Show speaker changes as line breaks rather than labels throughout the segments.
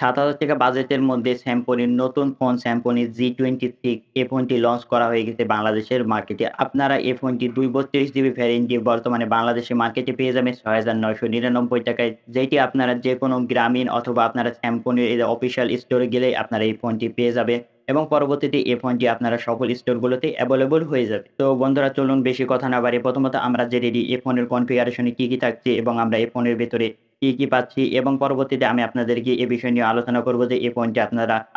৳৭,০০০ বাজেটের মধ্যে Symphonyর নতুন ফোন Symphony G26 এই ফোনটি লঞ্চ করা হয়ে গেছে বাংলাদেশের মার্কেটে। আপনারা এই ফোনটি ২৩২ জিবি ভ্যারিয়েন্টটি বর্তমানে বাংলাদেশের মার্কেটে পেয়ে যাবেন ৳৬,৯৯৯ যেটি আপনারা যেকোনো গ্রামীণ অথবা আপনারা Symphonyর এই অফিসিয়াল স্টোরে গেলেই আপনারা এই ফোনটি পেয়ে যাবেন এবং পরবর্তীতে এই ফোনটি আপনারা সকল স্টোরগুলোতে এভেইলেবল হয়ে যাবে। তো বন্ধুরা চলুন বেশি কথা না বাড়িয়ে প্রথমত আমরা জেনে নিই এই ফোনের কনফিগারেশন এ কি থাকছে এবং আমরা এই ফোনের ভেতরে কি পাচ্ছি এবং পরবর্তীতে আমি আপনাদেরকে এ বিষয় নিয়ে আলোচনা করব যে এই ফোনটি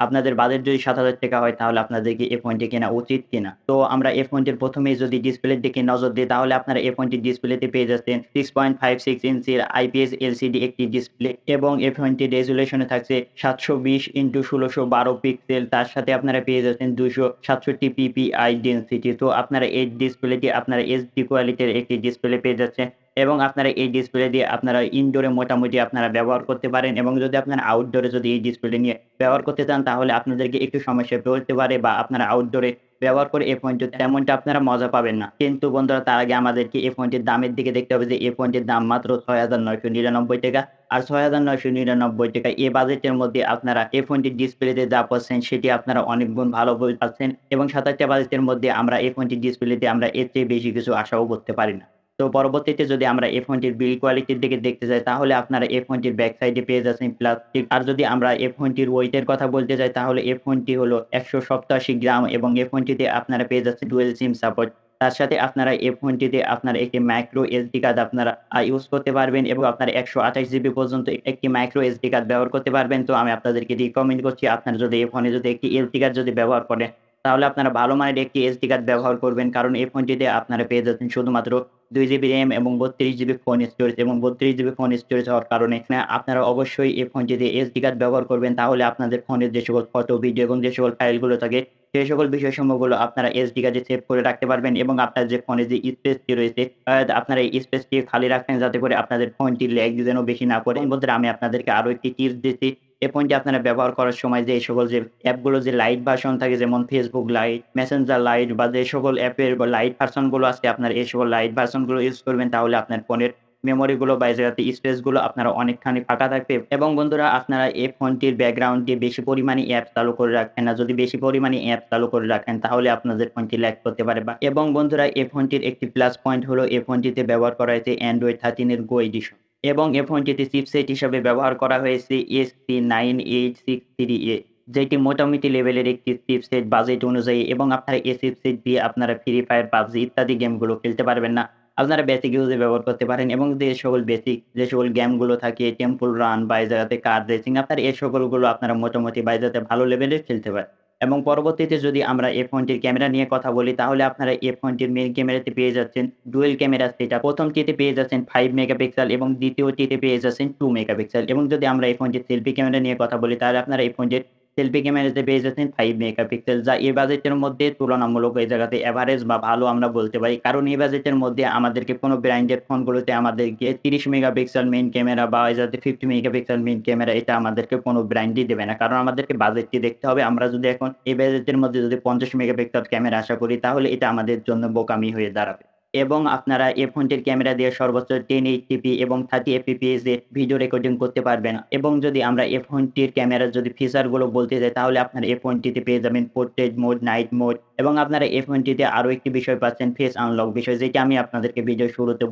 আপনাদের বাজেট যদি ৳৭,০০০ হয় তাহলে আপনাদেরকে এই ফোনটি কেনা উচিত কিনা। তো আমরা এই ফোনটির ১ম এই যদি ডিসপ্লের দিকে নজর দেই তাহলে আপনারা এই ফোনটির ডিসপ্লেতে পেয়ে যাচ্ছেন 6.56 ইঞ্চির IPS LCD একটি ডিসপ্লে এবং এই ফোনটির রেজোলিউশন এ থাকছে 720x1612 পিক্সেল। তার সাথে আপনারা পেয়ে যাচ্ছেন 267 PPI ডেনসিটি। তো আপনারা এই ডিসপ্লেটি আপনারা HD কোয়ালিটির একটি ডিসপ্লে পেয়ে যাচ্ছেন এবং আপনারা এই ডিসপ্লে দিয়ে আপনারা ইনডোরে মোটামুটি আপনারা ব্যবহার করতে পারেন এবং যদি আপনারা আউটডোরে যদি এই ডিসপ্লে নিয়ে ব্যবহার করতে চান তাহলে আপনাদেরকে একটু সমস্যায় পড়তে পারে বা আপনারা আউটডোরে ব্যবহার করে এই ফোনটি তেমনটা আপনারা মজা পাবেন না। কিন্তু বন্ধুরা তার আগে আমাদেরকে এই ফোনটির দামের দিকে দেখতে হবে যে এই ফোনটির দাম মাত্র ৳৬,৯৯৯ আর ৳৬,৯৯৯ এই বাজেটের মধ্যে আপনারা এই ফোনটির ডিসপ্লেতে যা পাচ্ছেন সেটি আপনারা অনেক গুণ ভালো পাচ্ছেন এবং ৳৭,০০০ বাজেটের মধ্যে আমরা এই ফোনটির ডিসপ্লেতে আমরা এর চেয়ে বেশি কিছু আশাও করতে পারি না। তো পরবর্তীতে যদি আমরা এই ফোনটির বিল্ড কোয়ালিটির দিকে দেখতে যাই তাহলে আপনারা এই ফোনটির ব্যাক সাইডে পেয়ে যাচ্ছেন প্লাস্টিক। আর যদি আমরা এই ফোনটির ওয়েট এর কথা বলতে যাই তাহলে এই ফোনটি হলো ১৮৭ গ্রাম এবং এই ফোনটিতে আপনারা পেয়ে যাচ্ছেন ডুয়াল সিম সাপোর্ট। তার সাথে আপনারা এই ফোনটিতে আপনারা একটি মাইক্রো SD কার্ড আপনারা ইউজ করতে পারবেন এবং আপনারা ১২৮ জিবি পর্যন্ত একটি মাইক্রো SD কার্ড ব্যবহার করতে পারবেন। তো আমি আপনাদেরকে রিকমেন্ড করছি আপনারা যদি এই ফোনে যদি একটি SD কার্ড যদি ব্যবহার করেন তাহলে আপনারা ভালো মানের একটি SD কার্ড ব্যবহার করবেন। কারণ এই ফোনটিতে আপনারা পেয়ে যাচ্ছেন শুধুমাত্র 2 জিবি RAM এবং 32 জিবি ফোন স্টোরেজ এবং 32 জিবি ফোন স্টোরেজ হওয়ার কারণে আপনারা অবশ্যই এই ফোনটিতে SD কার্ড ব্যবহার করবেন। তাহলে আপনাদের ফোনের যে সকল ফটো, ভিডিও এবং যে সকল ফাইলগুলো থাকে সেই সকল বিষয়সমূহগুলো আপনারা SD কার্ডে সেভ করে রাখতে পারবেন এবং আপনার যে ফোনে যে স্পেসটি রয়েছে আপনারা এই স্পেসটি খালি রাখবেন যাতে করে আপনাদের ফোনটি ল্যাগ যেন বেশি না করে। বন্ধুরা আমি আপনাদেরকে আরো একটি টিপস দিচ্ছি। এই ফোনটি আপনারা ব্যবহার করার সময় যে এই সকল যে অ্যাপগুলো যে লাইট ভার্সন থাকে যেমন Facebook লাইট, মেসেঞ্জার লাইট বা যে সকল অ্যাপের লাইট ভার্সন গুলো আছে আপনারা এই সকল লাইট ভার্সন গুলো ইউজ করবেন তাহলে আপনার ফোনের মেমোরি গুলো বা এই জায়গাতে স্পেস গুলো আপনারা অনেকখানি ফাঁকা থাকবে এবং বন্ধুরা আপনারা এই ফোনটির ব্যাকগ্রাউন্ডে বেশি পরিমাণে অ্যাপ চালু করে রাখবেন না। যদি বেশি পরিমাণে অ্যাপ চালু করে রাখেন তাহলে আপনাদের ফোনটি ল্যাগ করতে পারে বা এবং বন্ধুরা এই ফোনটির একটি প্লাস পয়েন্ট হলো এই ফোনটিতে ব্যবহার করা হয়েছে Android 13 এর Go এডিশন এবং এই ফোনটিতে চিপসেট হিসাবে ব্যবহার করা হয়েছে SC9863A যেটি মোটামুটি লেভেলের একটি চিপসেট বাজেট অনুযায়ী এবং আপনারা এই চিপসেট দিয়ে আপনারা ফ্রি ফায়ার, PUBG ইত্যাদি গেমগুলো খেলতে পারবেন না। আপনারা বেসিক ইউজে ব্যবহার করতে পারেন এবং যে সকল গেমগুলো থাকে টেম্পল রান বা এই জায়গাতে কার রেসিং আপনারা এই সকলগুলো আপনারা মোটামুটি বা এই জায়গাতে ভালো লেভেলের খেলতে পারেন। এবং পরবর্তীতে যদি আমরা এই ফোনটির ক্যামেরা নিয়ে কথা বলি তাহলে আপনারা এই ফোনটির মেইন ক্যামেরাতে পেয়ে যাচ্ছেন ডুয়াল ক্যামেরা সেটআপ। প্রথমটিতে পেয়ে যাচ্ছেন 5 মেগাপিক্সেল এবং দ্বিতীয়টিতে পেয়ে যাচ্ছেন 2 মেগাপিক্সেল এবং যদি আমরা এই ফোনটির সেলফি ক্যামেরা নিয়ে কথা বলি তাহলে আপনারা এই ফোনটির সেলফি ক্যামেরাতে পেয়ে যাচ্ছেন 5 মেগাপিক্সেল যা এই বাজেটের মধ্যে তুলনামূলক এই জায়গাতে এভারেজ বা ভালো আমরা বলতে পারি। কারণ এই বাজেটের মধ্যে আমাদেরকে কোনো ব্র্যান্ডের ফোনগুলোতে আমাদেরকে 30 মেগাপিক্সেল মেইন ক্যামেরা বা এই জাতীয় 50 মেগাপিক্সেল মেইন ক্যামেরা এটা আমাদেরকে কোনো ব্র্যান্ডই দেবে না। কারণ আমাদেরকে বাজেটটি দেখতে হবে। আমরা যদি এখন এই বাজেটের মধ্যে যদি 50 মেগাপিক্সেল ক্যামেরা আশা করি তাহলে এটা আমাদের জন্য বোকামি হয়ে দাঁড়াবে। এবং আপনারা এই ফোনটির ক্যামেরা দিয়ে সর্বোচ্চ 1080p এবং 30 fps এ ভিডিও রেকর্ডিং করতে পারবেন। এবং যদি আমরা এই ফোনটির ক্যামেরার যদি ফিচার গুলো বলতে যাই তাহলে আপনারা এই ফোনটিতে পেয়ে যাবেন পোর্ট্রেট মোড, নাইট মোড এবং আপনারা এই ফোনটিতে আরো একটি বিষয় পাচ্ছেন ফেস আনলক বিষয় যেটি আমি আপনাদেরকে ভিডিওর শুরুতে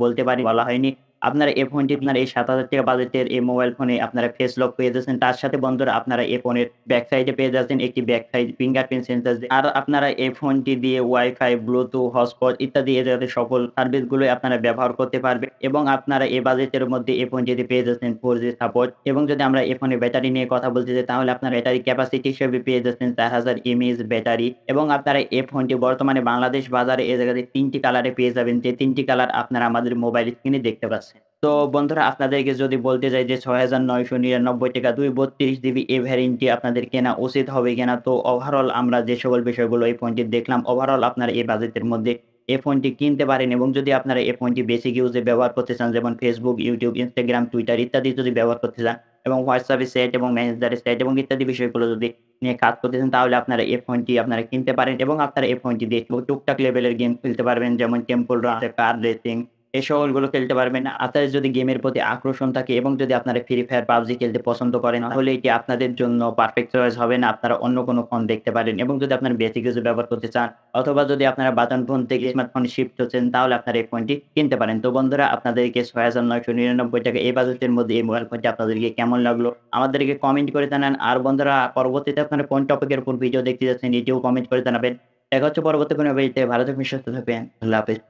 বলা হয়নি। আপনারা এই ফোনটি আপনার এই ৳৭,০০০ বাজেটের এই মোবাইল ফোনে আপনারা ফেস লক পেয়ে যাচ্ছেন। তার সাথে বন্ধুরা আপনারা এই ফোনের ব্যাক সাইডে পেয়ে যাচ্ছেন একটি ব্যাক সাইড ফিঙ্গারপ্রিন্ট সেন্সর আর আপনারা এই ফোনটি দিয়ে ওয়াইফাই, ব্লুটুথ, হটস্পট ইত্যাদি এ জাতীয় সকল সার্ভিস গুলোই আপনারা ব্যবহার করতে পারবেন এবং আপনারা এই বাজেটের মধ্যে এই ফোনটিতে পেয়ে যাচ্ছেন 4G সাপোর্ট এবং যদি আমরা এই ফোনের ব্যাটারি নিয়ে কথা বলতে যাই তাহলে আপনার ব্যাটারি ক্যাপাসিটি হিসেবে পেয়ে যাচ্ছেন 4000 mAh ব্যাটারি এবং আপনারা এই ফোনটি বর্তমানে বাংলাদেশ বাজারে এই জায়গাতে ৩টি কালারে পেয়ে যাবেন যে ৩টি কালার আপনারা আমাদের মোবাইল স্ক্রিনে দেখতে পাচ্ছেন। তো বন্ধুরা আপনাদেরকে যদি বলতে যাই যে ৳৬,৯৯৯ ২৩ জিবি এই ভ্যারিয়েন্টটি আপনাদের কেনা উচিত হবে কিনা? তো ওভারঅল আমরা যে সকল বিষয়গুলো এই ফোনটির দেখলাম ওভারঅল আপনারা এই বাজেটের মধ্যে এই ফোনটি কিনতে পারেন এবং যদি আপনারা এই ফোনটি বেসিক ইউজে ব্যবহার করতে চান যেমন Facebook, YouTube, Instagram, Twitter ইত্যাদি যদি ব্যবহার করতে চান এবং WhatsApp এর সেট এবং Messenger এর সেট এবং ইত্যাদি বিষয়গুলো যদি নিয়ে কাজ করতে চান তাহলে আপনারা এই ফোনটি আপনারা কিনতে পারেন এবং আপনারা এই ফোনটি দিয়ে টুকটাক লেভেলের গেম খেলতে পারবেন যেমন টেম্পল রান, কার রেসিং এই সকলগুলো খেলতে পারবেন। আপনাদের যদি গেমের প্রতি আকর্ষণ থাকে এবং যদি আপনারা Free Fire, PUBG খেলতে পছন্দ করেন, তাহলে এটি আপনাদের জন্য পারফেক্ট চয়েস হবে না। আপনারা অন্য কোনো ফোন দেখতে পারেন এবং যদি আপনারা বেসিক কিছু ব্যবহার করতে চান অথবা যদি আপনারা বাটন ফোন থেকে স্মার্টফোনে শিফট হচ্ছেন, তাহলে আপনারা এই ফোনটি কিনতে পারেন। তো বন্ধুরা আপনাদেরকে ৳৬,৯৯৯ এই বাজেটের মধ্যে এই মোবাইল ফোনটি আপনাদেরকে কেমন লাগলো? আমাদেরকে কমেন্ট করে জানান। আর বন্ধুরা পরবর্তীতে আপনারা কোন টপিকের উপর ভিডিও দেখতে যাচ্ছেন এটিও কমেন্ট করে জানাবেন। দেখা হচ্ছে পরবর্তী কোনো ভিডিওতে। ভালো থাকবেন, সুস্থ থাকবেন। আল্লাহ হাফেজ।